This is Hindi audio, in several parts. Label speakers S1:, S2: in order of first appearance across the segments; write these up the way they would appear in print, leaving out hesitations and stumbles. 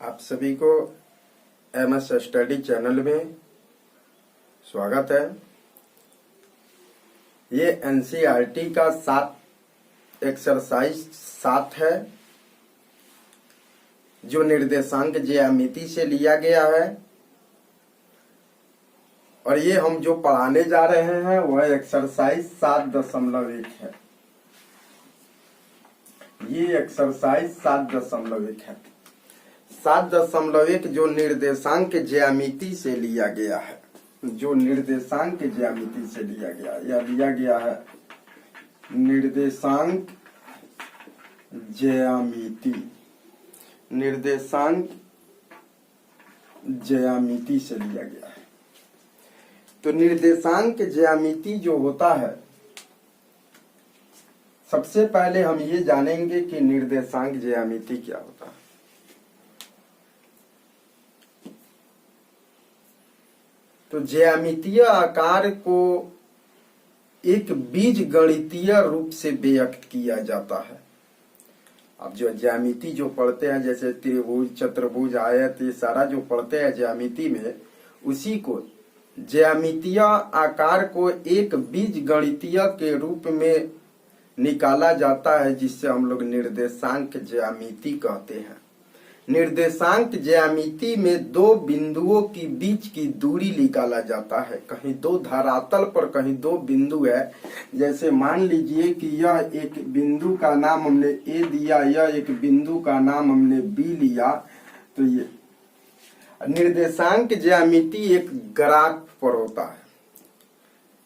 S1: आप सभी को MS स्टडी चैनल में स्वागत है। ये NCERT का 7 एक्सरसाइज 7 है जो निर्देशांक ज्यामिति से लिया गया है और ये हम जो पढ़ाने जा रहे हैं वह एक्सरसाइज 7.1 है। ये एक्सरसाइज 7.1 है। 7.1 जो निर्देशांक ज्यामिति से लिया गया है, जो निर्देशांक ज्यामिति से लिया गया या लिया गया है निर्देशांक ज्यामिति, निर्देशांक ज्यामिति से लिया गया है। तो निर्देशांक ज्यामिति जो होता है, सबसे पहले हम ये जानेंगे कि निर्देशांक ज्यामिति क्या होता है। तो ज्यामितीय आकार को एक बीजगणितीय रूप से व्यक्त किया जाता है। अब जो ज्यामिति जो पढ़ते हैं, जैसे त्रिभुज, चतुर्भुज, आयत, ये सारा जो पढ़ते हैं ज्यामिति में, उसी को ज्यामितीय आकार को एक बीजगणितीय के रूप में निकाला जाता है, जिससे हम लोग निर्देशांक ज्यामिति कहते हैं। निर्देशांक ज्यामिति में दो बिंदुओं की बीच की दूरी निकाला जाता है। कहीं दो धरातल पर कहीं दो बिंदु है। जैसे मान लीजिए कि यह एक बिंदु का नाम हमने A दिया, यह एक बिंदु का नाम हमने B लिया। तो ये निर्देशांक ज्यामिति एक ग्राफ पर होता है।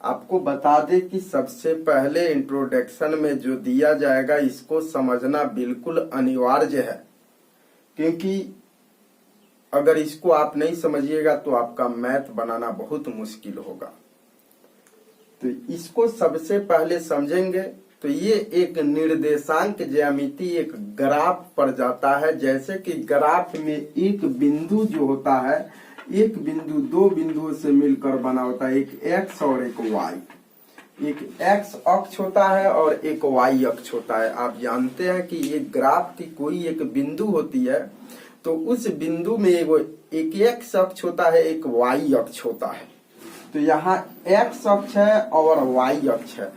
S1: आपको बता दें कि सबसे पहले इंट्रोडक्शन में जो दिया जाएगा, इसको समझना बिल्कुल अनिवार्य है, क्योंकि अगर इसको आप नहीं समझिएगा तो आपका मैथ बनाना बहुत मुश्किल होगा। तो इसको सबसे पहले समझेंगे। तो ये एक निर्देशांक ज्यामिति एक ग्राफ पर जाता है। जैसे कि ग्राफ में एक बिंदु जो होता है, एक बिंदु दो बिंदुओं से मिलकर बना होता है, एक एक्स और एक वाई। एक एक्स अक्ष होता है और एक वाई अक्ष होता है। आप जानते हैं कि एक ग्राफ की कोई एक बिंदु होती है, तो उस बिंदु में एक एक्स अक्ष होता है, एक वाई अक्ष होता है। तो यहाँ एक्स अक्ष है और वाई अक्ष है।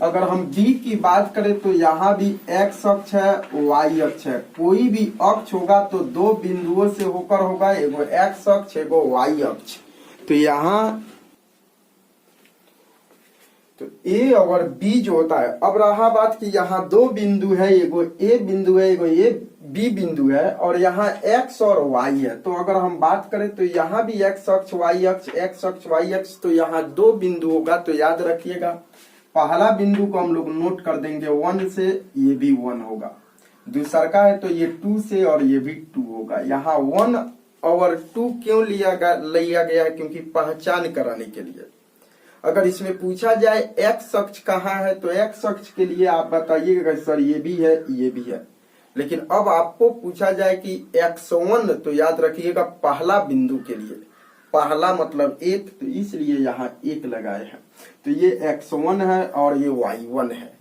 S1: अगर हम बी की बात करें तो यहाँ भी एक्स अक्ष है, वाई अक्ष है। कोई भी अक्ष होगा तो दो बिंदुओं से होकर होगा, एगो एक्स अक्ष एगो वाई अक्ष। तो यहाँ तो ए और बी जो होता है। अब रहा बात कि यहाँ दो बिंदु है, एगो ए बिंदु है, एगो ए बी बिंदु है, और यहाँ एक्स और वाई है। तो अगर हम बात करें तो यहाँ भी एक्स अक्ष वाई अक्ष, एक्स अक्ष वाई अक्ष। तो यहाँ दो बिंदु होगा। तो याद रखिएगा, पहला बिंदु को हम लोग नोट कर देंगे 1 से, ये भी 1 होगा। दूसरा का है तो ये 2 से और ये भी 2 होगा। यहाँ 1 और 2 क्यों लिया गया है? क्योंकि पहचान कराने के लिए। अगर इसमें पूछा जाए एक्स अक्ष कहाँ है, तो एक्स अक्ष के लिए आप बताइएगा सर ये भी है, ये भी है। लेकिन अब आपको पूछा जाए कि x1, तो याद रखिएगा पहला बिंदु के लिए, पहला मतलब एक, तो इसलिए यहाँ एक लगाए हैं। तो ये x1 है और ये y1 है,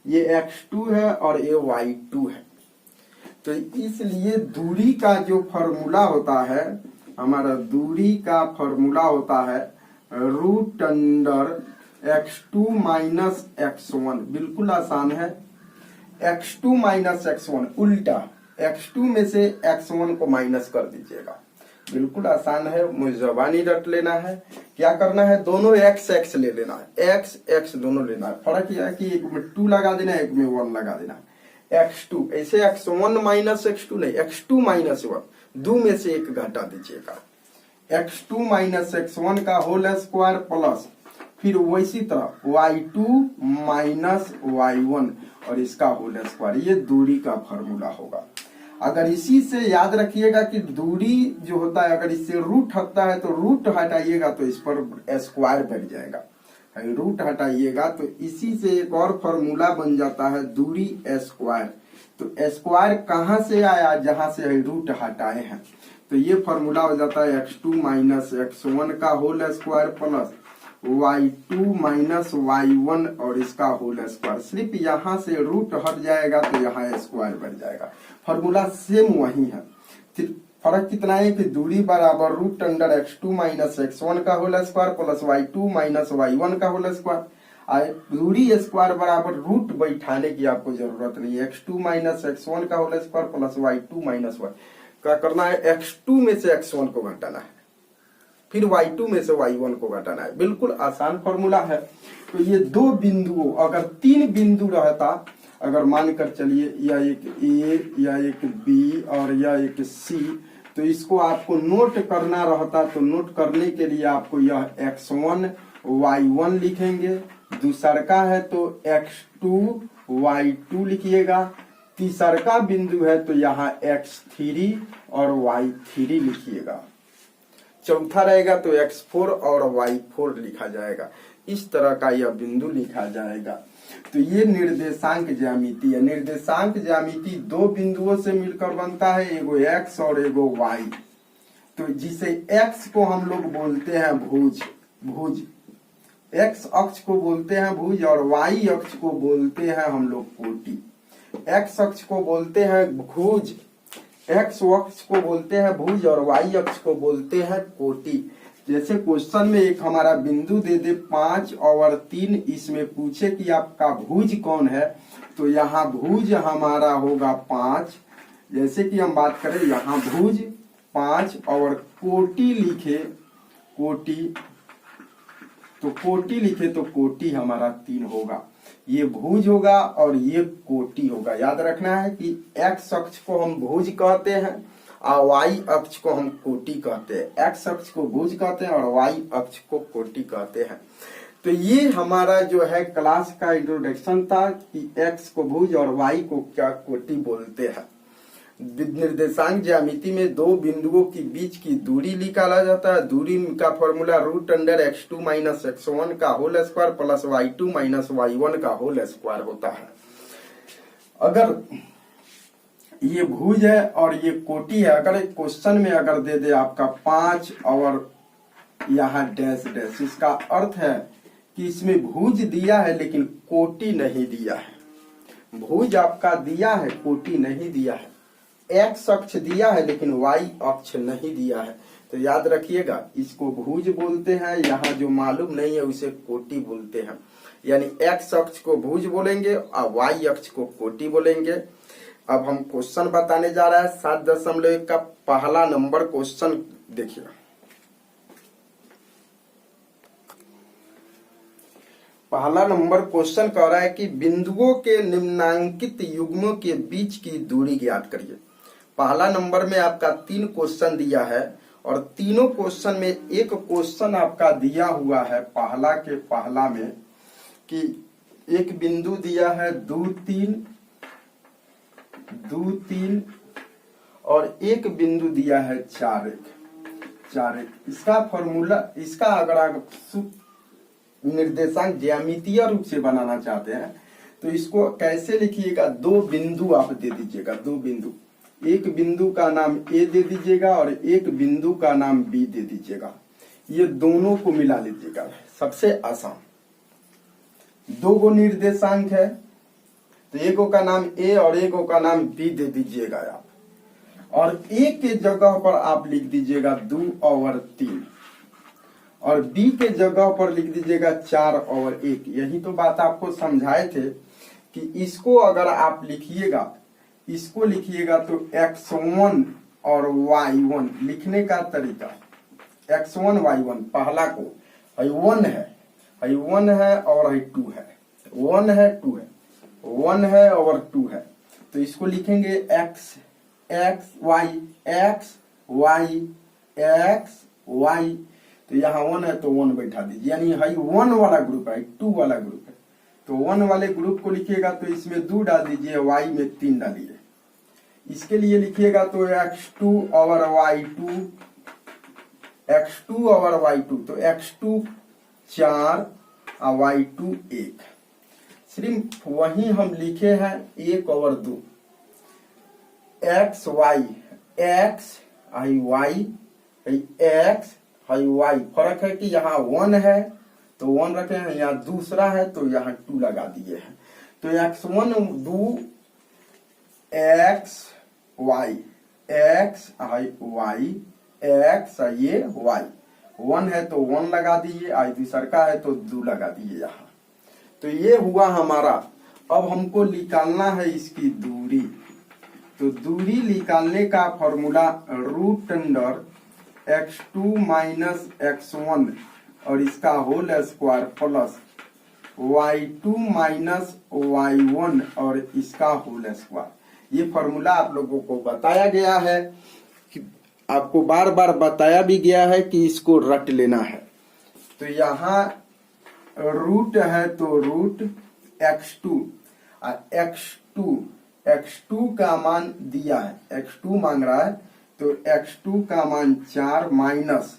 S1: ये x2 है और ये y2 है। तो इसलिए दूरी का जो फॉर्मूला होता है, हमारा दूरी का फॉर्मूला होता है √* x2 माइनस x1। बिल्कुल आसान है। x2 माइनस x1 उल्टा, x2 में से x1 को माइनस कर दीजिएगा। बिल्कुल आसान है, मुझे जबानी रट लेना है। क्या करना है, दोनों x x ले लेना है, x x दोनों लेना है। फर्क यह है कि एक में 2 लगा देना है, एक में 1 लगा देना है। x2 ऐसे x1 माइनस x2 नहीं, x2 माइनस 1, 2 में से 1 घटा दीजिएगा। x2 माइनस x1 का होल स्क्वायर प्लस फिर वैसी तरह y2 माइनस y1 और इसका होल स्क्वायर। ये दूरी का फॉर्मूला होगा। अगर इसी से याद रखिएगा कि दूरी जो होता है, अगर इससे रूट हटता है तो रूट हटाइएगा तो इस पर स्क्वायर बैठ जाएगा। रूट हटाइएगा तो इसी से एक और फॉर्मूला बन जाता है दूरी स्क्वायर। तो स्क्वायर कहाँ से आया? जहां से रूट हटाए हैं। तो ये फॉर्मूला हो जाता है x2 माइनस x1 का whole square plus y2 minus y1 और इसका होल स्क्वायर। सिर्फ यहाँ से रूट हट जाएगा तो यहाँ स्क्वायर बढ़ जाएगा। फॉर्मूला सेम वही है। फर्क कितना है कि दूरी बराबर root under x2 minus x1 का whole square plus y2 minus y1 का होल स्क्वायर। दूरी स्क्वायर बराबर रूट बैठाने की आपको जरूरत नहीं है। x2 माइनस x1 का whole square plus y2 minus y क्या करना है, x2 में से x1 को घटाना है, फिर y2 में से y1 को घटाना है। बिल्कुल आसान फॉर्मूला है। तो ये दो बिंदुओं, अगर तीन बिंदु रहता, अगर मानकर चलिए यह एक A या एक B और यह एक C, तो इसको आपको नोट करना रहता, तो नोट करने के लिए आपको यह x1 y1 लिखेंगे, दूसर का है तो x2 y2 लिखिएगा, तीसर का बिंदु है तो यहाँ x3 और y3 लिखिएगा, चौथा रहेगा तो x4 और y4 लिखा जाएगा। इस तरह का यह बिंदु लिखा जाएगा। तो ये निर्देशांक ज्यामिति है। निर्देशांक ज्यामिति दो बिंदुओं से मिलकर बनता है, एगो x और एगो y। तो जिसे x को हम लोग बोलते हैं भुज, x अक्ष को बोलते हैं भुज और y अक्ष को बोलते हैं हम लोग कोटि। x अक्ष को बोलते हैं भुज, x अक्ष को बोलते हैं भुज और y अक्ष को बोलते हैं कोटि। जैसे क्वेश्चन में एक हमारा बिंदु दे दे 5/3, इसमें पूछे कि आपका भुज कौन है, तो यहाँ भुज हमारा होगा 5। जैसे कि हम बात करें यहाँ भुज 5 और कोटि लिखे, कोटि, तो कोटि लिखे तो कोटि हमारा 3 होगा। ये भुज होगा और ये कोटि होगा। याद रखना है कि x अक्ष को हम भुज कहते हैं और y अक्ष को हम कोटि कहते हैं। x अक्ष को भुज कहते हैं और y अक्ष को कोटि कहते हैं। तो ये हमारा जो है क्लास का इंट्रोडक्शन था कि x को भुज और y को क्या कोटि बोलते हैं। निर्देशांक ज्यामिति में दो बिंदुओं के बीच की दूरी निकाला जाता है। दूरी का formula root under x2 minus x1 का whole square plus y2 minus y1 का होल स्क्वायर होता है। अगर ये भुज है और ये कोटि है, अगर एक क्वेश्चन में अगर दे दे आपका 5 और यहाँ डैश डैश, इसका अर्थ है कि इसमें भुज दिया है लेकिन कोटि नहीं दिया है। भुज आपका दिया है, कोटि नहीं दिया है। x अक्ष दिया है लेकिन y अक्ष नहीं दिया है। तो याद रखिएगा, इसको भुज बोलते हैं, यहाँ जो मालूम नहीं है उसे कोटि बोलते हैं। यानी x अक्ष को भुज बोलेंगे और y अक्ष को कोटि बोलेंगे। अब हम क्वेश्चन बताने जा रहे हैं 7.1 का पहला नंबर क्वेश्चन देखिए। पहला नंबर क्वेश्चन कह रहा है कि बिंदुओं के निम्नांकित युग्मों के बीच की दूरी ज्ञात करिए। पहला नंबर में आपका 3 क्वेश्चन दिया है और तीनों क्वेश्चन में एक क्वेश्चन आपका दिया हुआ है पहला के पहला में कि एक बिंदु दिया है 2 3 और एक बिंदु दिया है 4 1। इसका फॉर्मूला, इसका अगर आप निर्देशांक ज्यामितीय रूप से बनाना चाहते हैं तो इसको कैसे लिखिएगा, दो बिंदु आप दे दीजिएगा, दो बिंदु, एक बिंदु का नाम A दे दीजिएगा और एक बिंदु का नाम B दे दीजिएगा। ये दोनों को मिला लीजिएगा, सबसे आसान। दो गो निर्देशांक है तो एगो का नाम A और एगो का नाम B दे दीजिएगा आप, और A के जगह पर आप लिख दीजिएगा 2/3 और B के जगह पर लिख दीजिएगा 4/1। यही तो बात आपको समझाए थे कि इसको अगर आप लिखिएगा, इसको लिखिएगा तो x1 और y1 लिखने का तरीका, x1 y1, पहला को 1 है और 2 है, 1 है 2 है, 1 है और 2 है, तो इसको लिखेंगे x y x y x y। तो यहाँ 1 है तो 1 बैठा दीजिए, यानी है 1 वाला ग्रुप है, 2 वाला ग्रुप है। तो 1 वाले ग्रुप को लिखिएगा तो इसमें 2 डाल दीजिए, y में 3 डालिए। इसके लिए लिखिएगा तो x2 और y2, x2 और y2, तो x2 4 और y2 1। सिर्फ वही हम लिखे हैं 1 और 2, x y x आई y x आई y। फर्क है कि यहाँ 1 है तो 1 रखे हैं, यहाँ दूसरा है तो यहाँ 2 लगा दिए हैं। तो x1 2 x y एक्स आई वाई एक्स ये वाई, 1 है तो 1 लगा दिए, आई दूसर का है तो 2 लगा दिए यहाँ। तो ये हुआ हमारा। अब हमको निकालना है इसकी दूरी। तो दूरी निकालने का formula root under x2 minus x1 और इसका whole square plus y2 minus y1 और इसका होल स्क्वायर। ये फॉर्मूला आप लोगों को बताया गया है, कि आपको बार बार बताया भी गया है कि इसको रट लेना है। तो यहाँ रूट है तो रूट x2 x2 का मान दिया है, x2 मांग रहा है तो x2 का मान 4 माइनस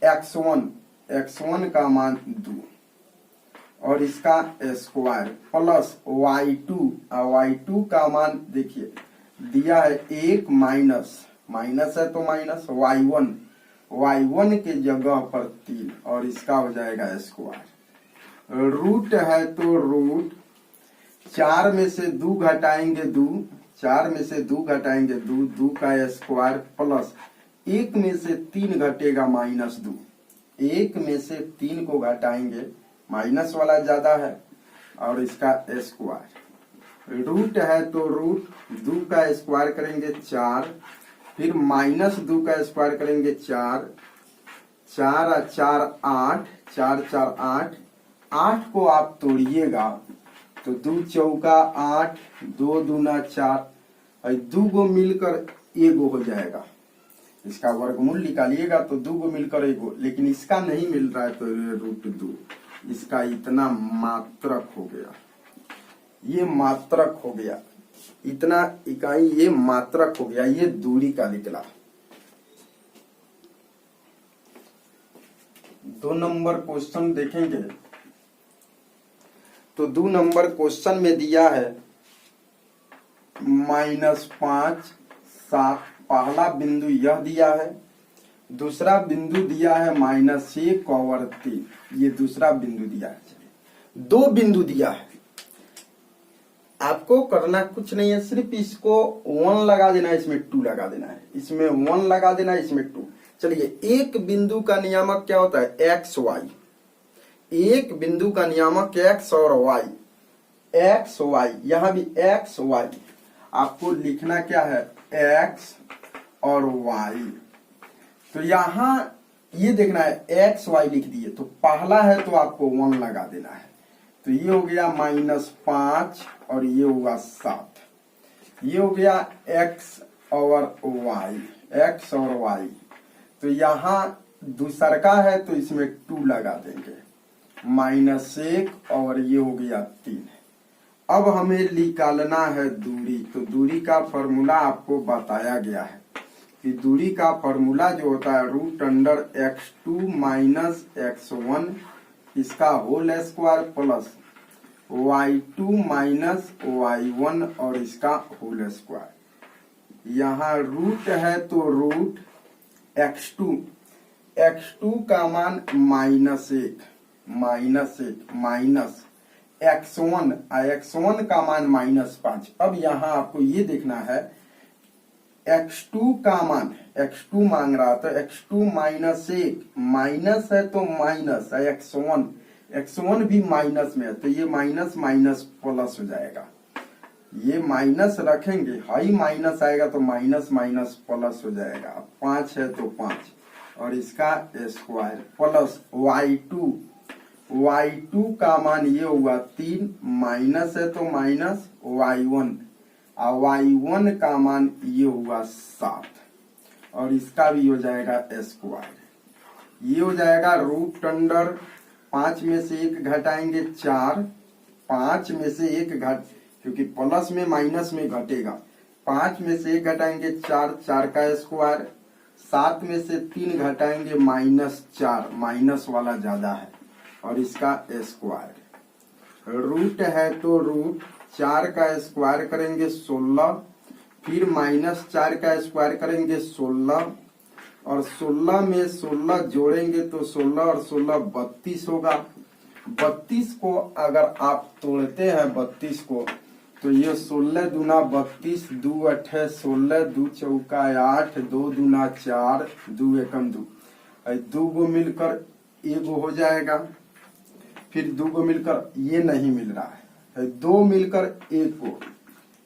S1: x1 का मान 2 और इसका स्क्वायर प्लस y2 का मान देखिए दिया है 1 माइनस है तो माइनस y1 के जगह पर 3 और इसका हो जाएगा स्क्वायर। रूट है तो रूट 4 में से 2 घटाएंगे 2, 4 में से 2 घटाएंगे 2 का स्क्वायर प्लस 1 में से 3 घटेगा माइनस 2, 1 में से 3 को घटाएंगे माइनस वाला ज्यादा है और इसका स्क्वायर। रूट है तो रूट 2 का स्क्वायर करेंगे 4, फिर माइनस 2 का स्क्वायर करेंगे 4 4 8 8 को आप तोड़िएगा तो 2 चौका 8, 2 दूना 4 और 2 को मिलकर 1 हो जाएगा। इसका वर्गमूल निकालिएगा तो 2 को मिलकर 1, लेकिन इसका नहीं मिल रहा है तो रूट 2, इसका इतना मात्रक हो गया, ये मात्रक हो गया, इतना इकाई ये मात्रक हो गया, ये दूरी का निकला। 2 नंबर क्वेश्चन देखेंगे तो 2 नंबर क्वेश्चन में दिया है -5 7, पहला बिंदु यह दिया है, दूसरा बिंदु दिया है -1 और 3, ये दूसरा बिंदु दिया है। 2 बिंदु दिया है, आपको करना कुछ नहीं है, सिर्फ इसको 1 लगा देना है, इसमें 2 लगा देना है, इसमें 1 लगा देना है, इसमें 2। चलिए, एक बिंदु का नियामक क्या होता है? X y. एक बिंदु का नियामक एक्स और वाई, एक्स वाई, यहां भी एक्स वाई। आपको लिखना क्या है? एक्स और वाई। तो यहां ये देखना है, एक्स वाई लिख दिए तो पहला है तो आपको 1 लगा देना है। तो ये हो गया -5 और ये होगा 7, ये हो गया एक्स और वाई, एक्स और वाई। तो यहाँ दूसरका है तो इसमें 2 लगा देंगे, -1 और ये हो गया 3। अब हमें निकालना है दूरी। तो दूरी का फॉर्मूला आपको बताया गया है कि दूरी का फॉर्मूला जो होता है root under x2 minus x1 इसका whole square plus y2 minus y1 और इसका होल स्क्वायर। यहाँ रूट है तो रूट x2 का मान -1 माइनस x1 का मान -5। अब यहाँ आपको ये देखना है x2 का मान, x2 मांग रहा था, x2 -1 माइनस है तो माइनस है, x1 भी माइनस में है तो ये माइनस प्लस हो जाएगा। ये माइनस रखेंगे, हाई माइनस आएगा तो माइनस प्लस हो जाएगा। 5 है तो 5 और इसका स्क्वायर प्लस y2 का मान ये हुआ 3, माइनस है तो माइनस y1 और y1 का मान ये हुआ 7 और इसका भी हो जाएगा स्क्वायर। ये हो जाएगा रूट अंडर 5 में से 1 घटाएंगे 4, 5 में से 1 घट, क्योंकि प्लस में माइनस में घटेगा, 5 में से 1 घटाएंगे 4 का स्क्वायर, 7 में से 3 घटाएंगे -4, माइनस वाला ज्यादा है और इसका स्क्वायर। रूट है तो रूट 4 का स्क्वायर करेंगे 16, फिर -4 का स्क्वायर करेंगे 16 और 16 में 16 जोड़ेंगे तो 16 और 16 32 होगा। 32 को अगर आप तोड़ते हैं 32 को तो ये 16 दूना 32, 2 अठे 16, 2 चौका 8, 2 दूना 4, 2 एकम 2। 2 गो मिलकर एगो हो जाएगा, फिर 2 गो मिलकर ये नहीं मिल रहा है, 2 मिलकर एक गो,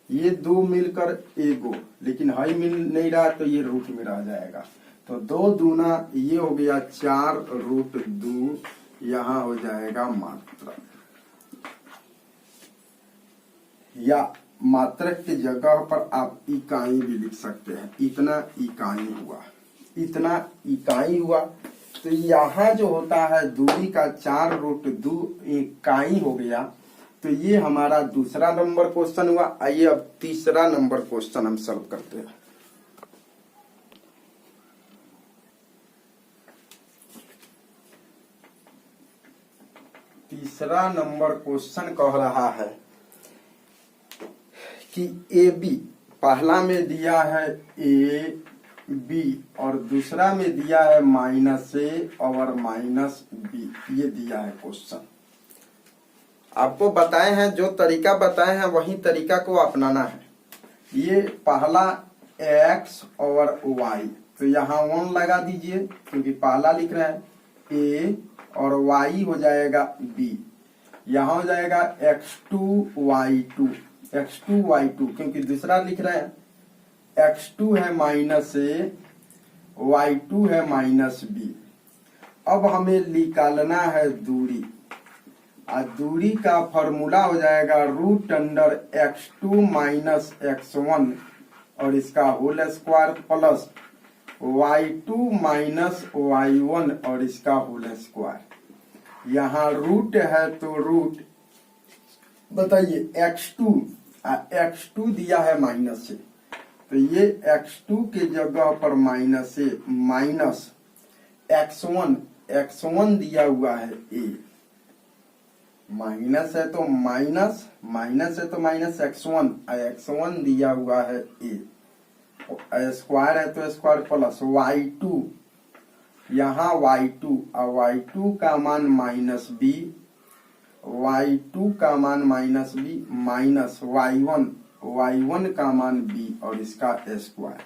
S1: ये 2 मिलकर एगो, लेकिन हाई मिल नहीं रहा तो ये रूट में रह जाएगा। तो 2 दूना ये हो गया 4 रूट 2, यहाँ हो जाएगा मात्रक, या मात्रक की जगह पर आप इकाई भी लिख सकते हैं। इतना इकाई हुआ, इतना इकाई हुआ। तो यहाँ जो होता है दूरी का 4 रूट 2 इकाई हो गया। तो ये हमारा दूसरा नंबर क्वेश्चन हुआ। आइए अब तीसरा नंबर क्वेश्चन हम सॉल्व करते हैं। तीसरा नंबर क्वेश्चन कह रहा है कि ए बी, पहला में दिया है ए बी और दूसरा में दिया है -a और -b, ये दिया है क्वेश्चन। आपको बताए हैं, जो तरीका बताए हैं वही तरीका को अपनाना है। ये पहला x और y, तो यहाँ 1 लगा दीजिए क्योंकि पहला लिख रहे हैं a और y हो जाएगा b। यहाँ हो जाएगा x2 y2 क्योंकि दूसरा लिख रहे हैं x2 है -a, y2 है -b। अब हमें निकालना है दूरी, और दूरी का फॉर्मूला हो जाएगा √x2 - x1 और इसका whole square plus y2 - y1 और इसका होल स्क्वायर। यहाँ रूट है तो रूट, बताइए x2 दिया है -a, तो ये x2 के जगह पर -a माइनस x1 दिया हुआ है a, माइनस है तो माइनस x1 दिया हुआ है a, स्क्वायर है तो स्क्वायर प्लस y2, यहाँ y2 और y2 का मान -b, y2 का मान -b माइनस y1 का मान b और इसका स्क्वायर।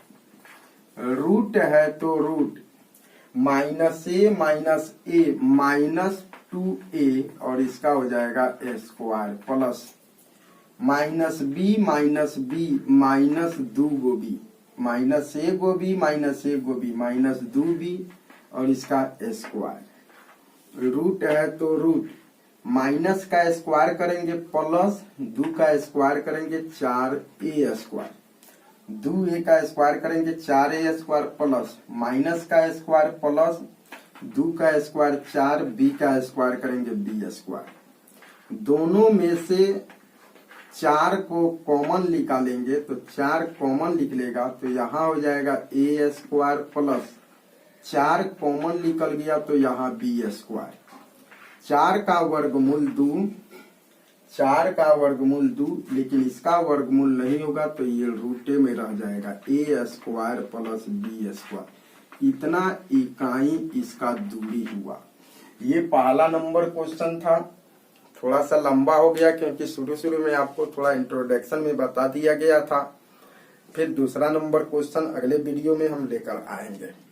S1: रूट है तो रूट -a -2a और इसका हो जाएगा square plus -b -2 go b, -a go b -2b और इसका स्क्वायर। रूट है तो रूट माइनस का स्क्वायर करेंगे प्लस 2 का स्क्वायर करेंगे 4a स्क्वायर, 2a का स्क्वायर करेंगे 4a स्क्वायर प्लस माइनस का स्क्वायर प्लस 2 का स्क्वायर 4b का स्क्वायर करेंगे b स्क्वायर। दोनों में से 4 को कॉमन निकालेंगे तो 4 कॉमन निकलेगा तो यहाँ हो जाएगा a स्क्वायर प्लस 4 कॉमन निकल गया तो यहाँ b स्क्वायर। 4 का वर्गमूल 2, लेकिन इसका वर्गमूल नहीं होगा तो ये रूटे में रह जाएगा a square plus b square. इतना इकाई इसका दूरी हुआ। ये पहला नंबर क्वेश्चन था। थोड़ा सा लंबा हो गया क्योंकि शुरू में आपको थोड़ा इंट्रोडक्शन में बता दिया गया था। फिर दूसरा नंबर क्वेश्चन अगले वीडियो में हम लेकर आएंगे।